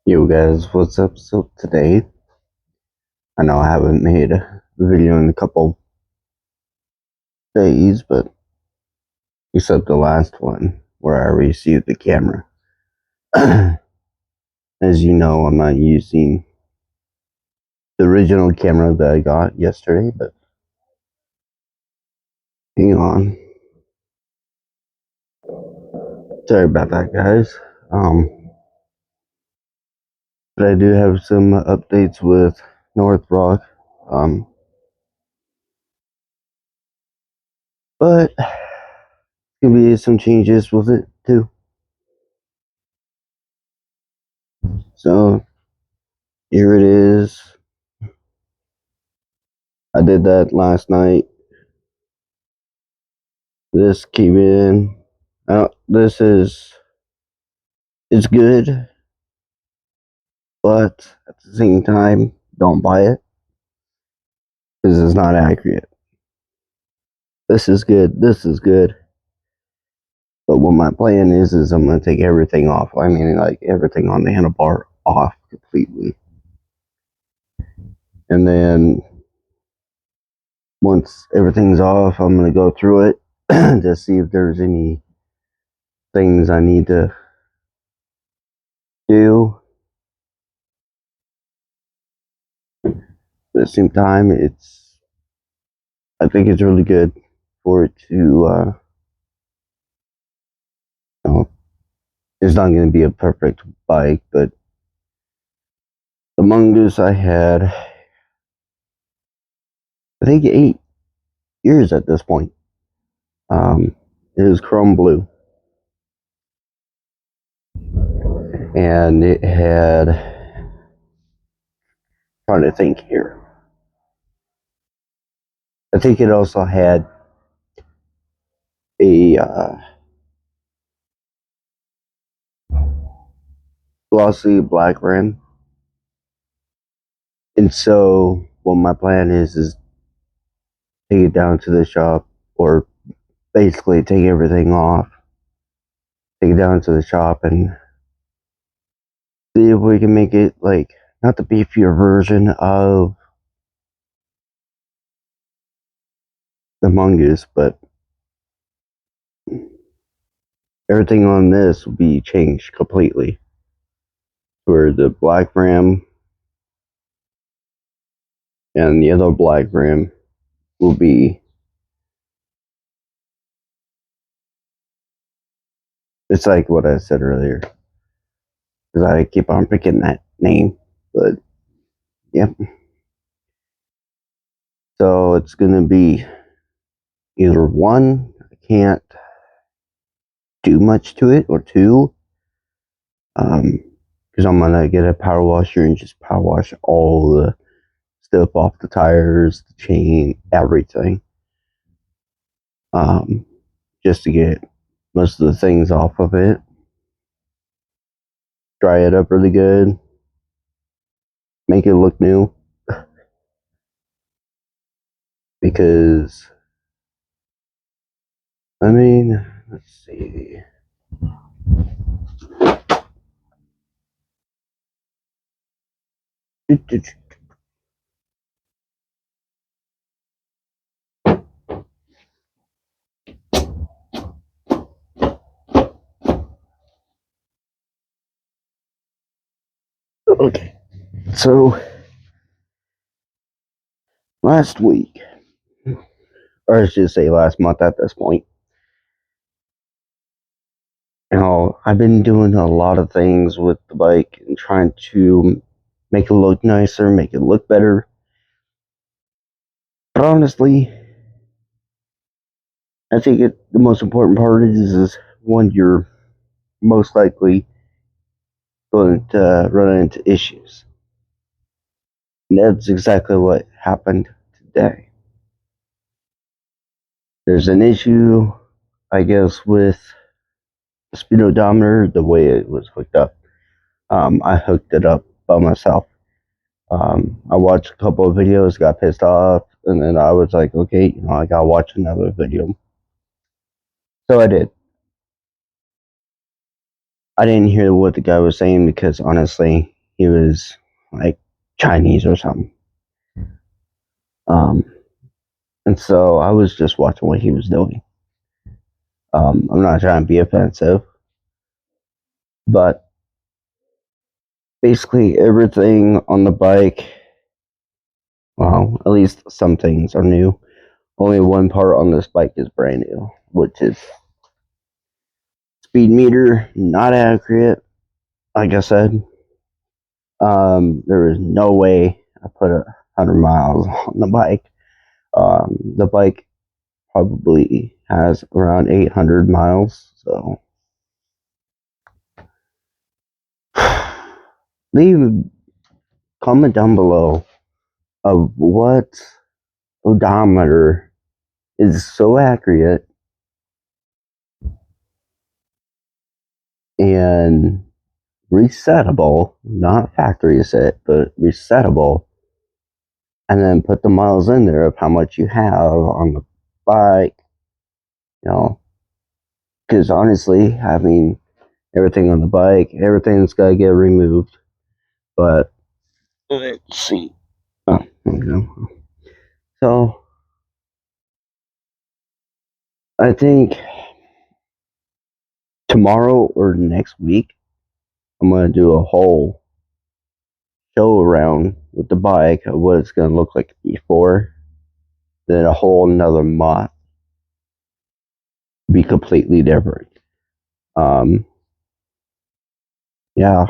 Yo guys, what's up? So today, I know I haven't made a video in a couple days, but except the last one where I reviewed the camera. As you know, I'm not using the original camera that I got yesterday, but hang on. Sorry about that, guys. But I do have some updates with North Rock. Um, but gonna be some changes with it too. So here it is. I did that last night. This came in. This is it's good, but at the same time, don't buy it because it's not accurate. This is good. This is good. But what my plan is I'm gonna take everything off. I mean, like everything on the handlebar off completely, and then once everything's off, I'm gonna go through it to see if there's any things I need to do. But at the same time, I think it's really good for it to, you know, it's not going to be a perfect bike, but the Mongoose I had, I think 8 years at this point. It was chrome blue, and it had, trying to think here, I think it also had a glossy black rim. And so what my plan is take it down to the shop, or basically take everything off, take it down to the shop and see if we can make it like not the beefier version of the Mongoose, but everything on this will be changed completely. Where the black rim and the other black rim will be, it's like what I said earlier, because I keep on picking that name, but yep. So it's gonna be either one, I can't do much to it, or two, because I'm gonna get a power washer and just power wash all the stuff off the tires, the chain, everything, just to get most of the things off of it, dry it up really good, make it look new, because I mean, let's see. Okay, so last week, or I should say last month at this point, I've been doing a lot of things with the bike and trying to make it look nicer, make it look better. But honestly, I think the most important part is when you're most likely going to run into issues. And that's exactly what happened today. There's an issue, I guess, with the speed odometer, the way it was hooked up. I hooked it up by myself. I watched a couple of videos, got pissed off, and then I was like, okay, I gotta watch another video. So I did. I didn't hear what the guy was saying because honestly, he was like Chinese or something. Um, and so I was just watching what he was doing. I'm not trying to be offensive, but basically everything on the bike, well, at least some things are new. Only one part on this bike is brand new, which is speed meter, not accurate. Like I said, there is no way I put 100 miles on the bike. The bike probably has around 800 miles. So leave comment down below of what odometer is so accurate and resettable, not factory set, but resettable, and then put the miles in there of how much you have on the bike, you know, because honestly, I mean, everything on the bike, everything's got to get removed, but let's see. Oh, so I think tomorrow or next week, I'm going to do a whole show around with the bike of what it's going to look like before, then a whole another month be completely different. Um, yeah.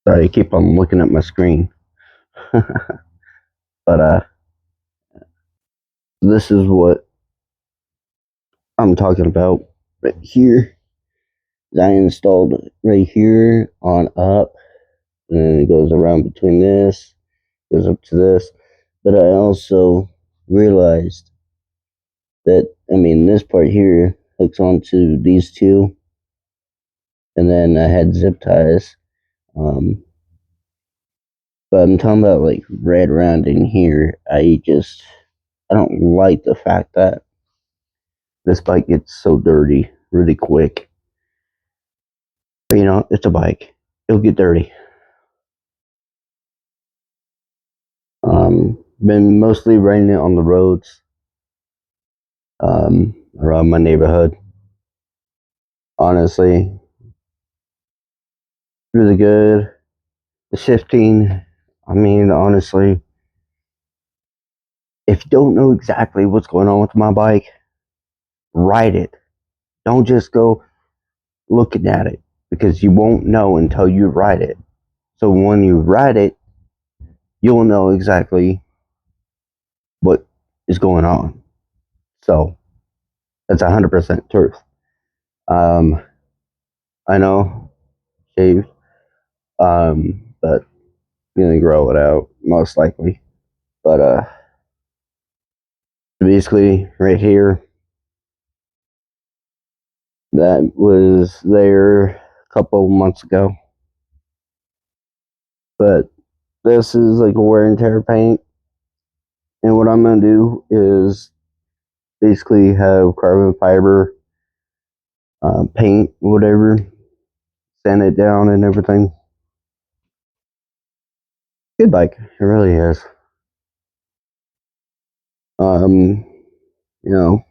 Sorry, I keep on looking at my screen. But this is what I'm talking about right here. I installed it right here on up, and then it goes around between this, goes up to this. But I also realized that, I mean, this part here hooks onto these two, and then I had zip ties. But I'm talking about like right around in here. I don't like the fact that this bike gets so dirty really quick. But you know, it's a bike. It'll get dirty. Been mostly riding it on the roads around my neighborhood. Honestly, really good. The shifting, I mean, honestly, if you don't know exactly what's going on with my bike, ride it. Don't just go looking at it because you won't know until you ride it. So when you ride it, you'll know exactly what is going on. So that's 100% truth. Um, I know, shaved, but gonna grow it out most likely. But basically, right here, that was there a couple months ago. But this is like a wear and tear paint, and what I'm gonna do is basically have carbon fiber paint, whatever, sand it down and everything. Good bike, it really is. Um, you know,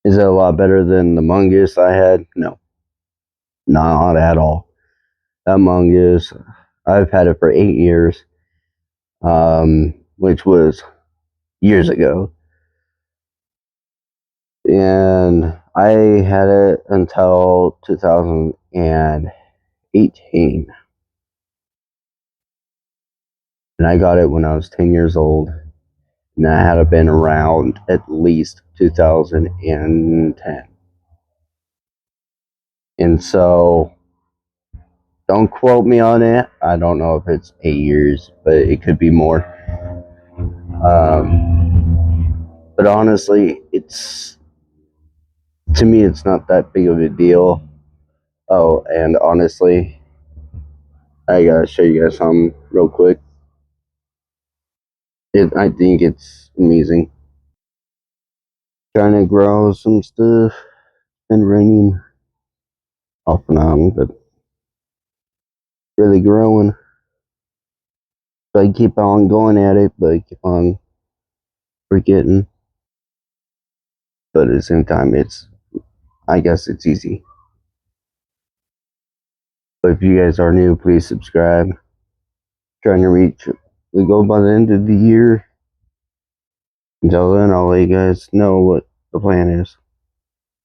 is it a lot better than the Mongoose I had? No, not at all. That Mongoose, I've had it for 8 years, which was years ago, and I had it until 2018, and I got it when I was 10 years old, and I had been around at least 2010. And so, don't quote me on it. I don't know if it's 8 years, but it could be more. But honestly, it's to me, it's not that big of a deal. Oh, and honestly, I gotta show you guys something real quick. I think it's amazing. Trying to grow some stuff and raining off and on, but really growing. So I keep on going at it, but I keep on forgetting. But at the same time, I guess it's easy. But if you guys are new, please subscribe. Trying to reach the goal by the end of the year. Until then, I'll let you guys know what the plan is.